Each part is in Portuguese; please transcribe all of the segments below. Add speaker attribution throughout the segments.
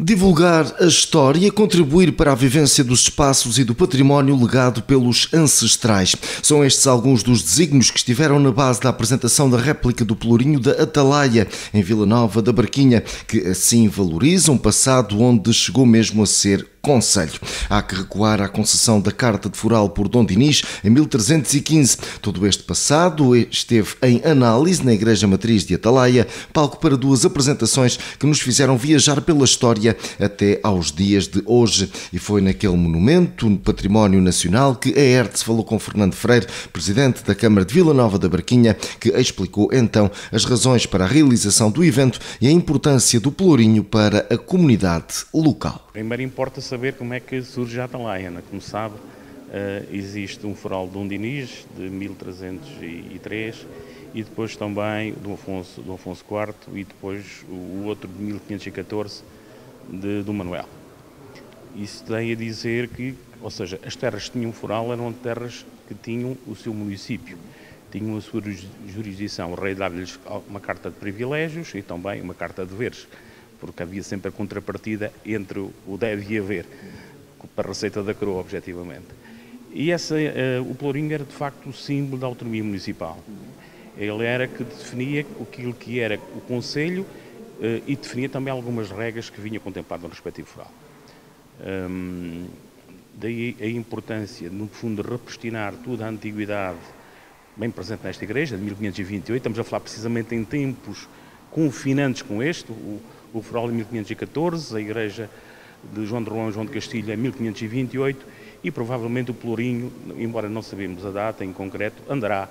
Speaker 1: Divulgar a história e contribuir para a vivência dos espaços e do património legado pelos ancestrais. São estes alguns dos desígnios que estiveram na base da apresentação da réplica do Pelourinho da Atalaia, em Vila Nova da Barquinha, que assim valoriza um passado onde chegou mesmo a ser concelho. Há que recuar à concessão da Carta de Foral por Dom Dinis em 1315. Todo este passado esteve em análise na Igreja Matriz de Atalaia, palco para duas apresentações que nos fizeram viajar pela história até aos dias de hoje. E foi naquele monumento no Património Nacional que a ERTS falou com Fernando Freire, presidente da Câmara de Vila Nova da Barquinha, que explicou então as razões para a realização do evento e a importância do Pelourinho para a comunidade local.
Speaker 2: Primeiro importa saber como é que surge a Atalaia. Como sabe, existe um foral de Dom Dinis, de 1303, e depois também do Afonso IV, e depois o outro de 1514, do Manuel. Isso tem a dizer que, ou seja, as terras que tinham foral eram terras que tinham o seu município, tinham a sua jurisdição. O rei dava-lhes uma carta de privilégios e também uma carta de deveres, porque havia sempre a contrapartida entre o deve e haver, para a receita da coroa, objetivamente. E o Pelourinho era, de facto, o símbolo da autonomia municipal. Ele era que definia aquilo que era o concelho e definia também algumas regras que vinha contemplado no respectivo foral. Daí a importância, no fundo, de repristinar toda a antiguidade bem presente nesta igreja, de 1528. Estamos a falar precisamente em tempos confinantes com este, o foral em 1514, a igreja de João de Romão e João de Castilho em 1528 e provavelmente o Pelourinho, embora não sabemos a data em concreto, andará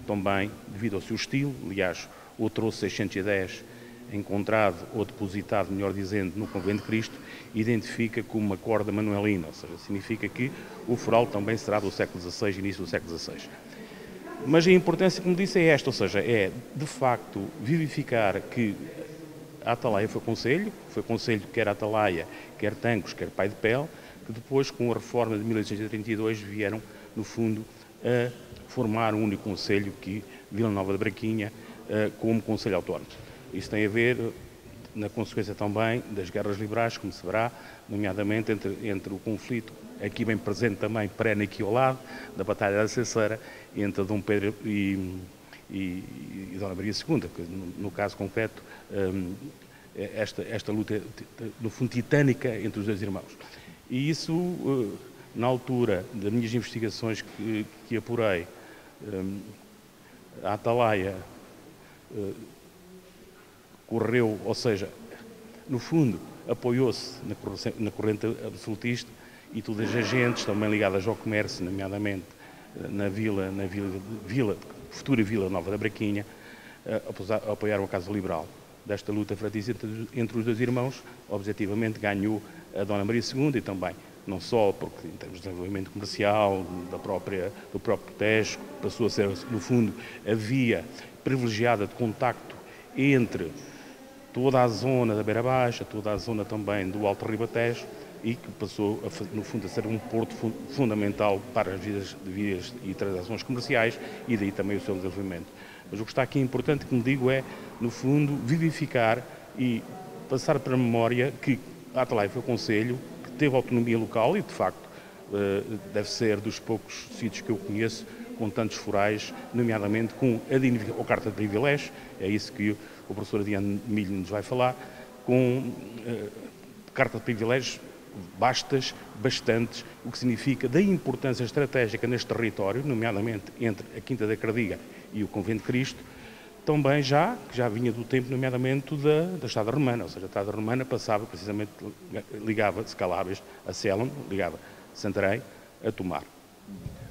Speaker 2: também devido ao seu estilo. Aliás, o troço 610 encontrado ou depositado, melhor dizendo, no Convento de Cristo, identifica como uma corda manuelina, ou seja, significa que o foral também será do século XVI, início do século XVI. Mas a importância, como disse, é esta, ou seja, é de facto vivificar que a Atalaia foi concelho quer Atalaia, quer Tancos, quer Pai de Pel, que depois, com a reforma de 1832, vieram, no fundo, a formar um único concelho, que Vila Nova da Barquinha, como concelho autónomo. Isso tem a ver, na consequência também, das guerras liberais, como se verá, nomeadamente entre o conflito, aqui bem presente também, pré-Naquiolado, da Batalha da Cesseira, entre Dom Pedro e Dona Maria II, que no caso concreto, esta luta, no fundo, titânica entre os dois irmãos. E isso, na altura das minhas investigações que apurei, a Atalaia correu, ou seja, no fundo, apoiou-se na corrente absolutista e todas as agentes também ligadas ao comércio, nomeadamente na futura Vila Nova da Barquinha, apoiaram a Casa Liberal. Desta luta fratricida entre os dois irmãos, objetivamente ganhou a Dona Maria II e também, não só porque em termos de desenvolvimento comercial, do próprio Tejo, passou a ser, no fundo, a via privilegiada de contacto entre toda a zona da Beira Baixa, toda a zona também do Alto Ribatejo, e que passou, no fundo, a ser um porto fundamental para as vias e transações comerciais e daí também o seu desenvolvimento. Mas o que está aqui importante, como digo, é, no fundo, vivificar e passar para a memória que a Atalaia foi um concelho que teve autonomia local e, de facto, deve ser dos poucos sítios que eu conheço com tantos forais, nomeadamente com a Carta de Privilégio, é isso que o professor Adriano Milho nos vai falar, com Carta de Privilégios bastantes, o que significa da importância estratégica neste território, nomeadamente entre a Quinta da Cardiga e o Convento de Cristo, também que já vinha do tempo, nomeadamente, da Estrada Romana, ou seja, a Estrada Romana passava precisamente, ligava Calabres a Célano, ligava Santarém a Tomar.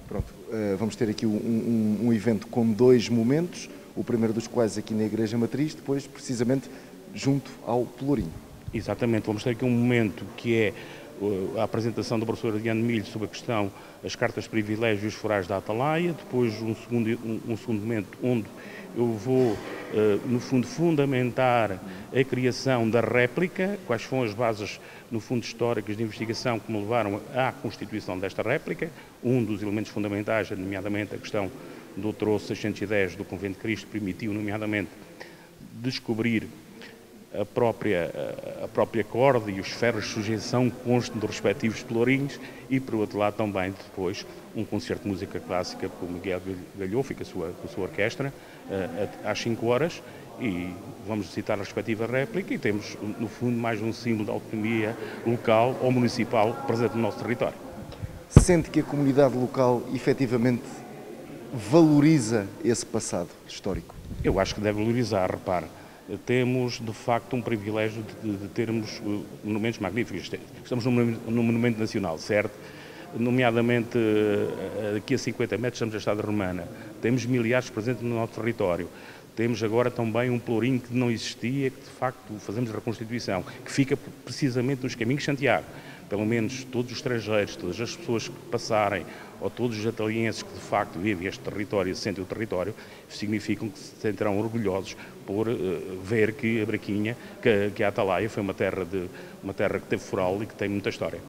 Speaker 1: Pronto, vamos ter aqui um evento com dois momentos, o primeiro dos quais aqui na Igreja Matriz, depois precisamente junto ao Pelourinho.
Speaker 2: Exatamente, vamos ter aqui um momento que é a apresentação do professor Adriano Milho sobre a questão das cartas de privilégios e os forais da Atalaia, depois um segundo momento onde eu vou, no fundo, fundamentar a criação da réplica, quais foram as bases, no fundo, históricas de investigação que me levaram à constituição desta réplica. Um dos elementos fundamentais, nomeadamente a questão do troço 610 do Convento de Cristo, permitiu, nomeadamente, descobrir a própria corda e os ferros de sujeição constam dos respectivos pelourinhos e, por outro lado, também depois um concerto de música clássica com o Miguel Galhofa e com a sua orquestra às 5 horas, e vamos citar a respectiva réplica, e temos, no fundo, mais um símbolo da autonomia local ou municipal presente no nosso território.
Speaker 1: Sente que a comunidade local efetivamente valoriza esse passado histórico?
Speaker 2: Eu acho que deve valorizar, repare. Temos, de facto, um privilégio de termos monumentos magníficos. Estamos num monumento nacional, certo? Nomeadamente, aqui a 50 metros estamos na Estrada Romana. Temos milhares presentes no nosso território. Temos agora também um pelourinho que não existia, que de facto fazemos a reconstituição, que fica precisamente nos caminhos de Santiago. Pelo menos todos os estrangeiros, todas as pessoas que passarem, ou todos os atalienses que de facto vivem este território e sentem o território, significam que se sentirão orgulhosos por ver que a Braquinha, que a Atalaia foi uma terra que teve foral e que tem muita história.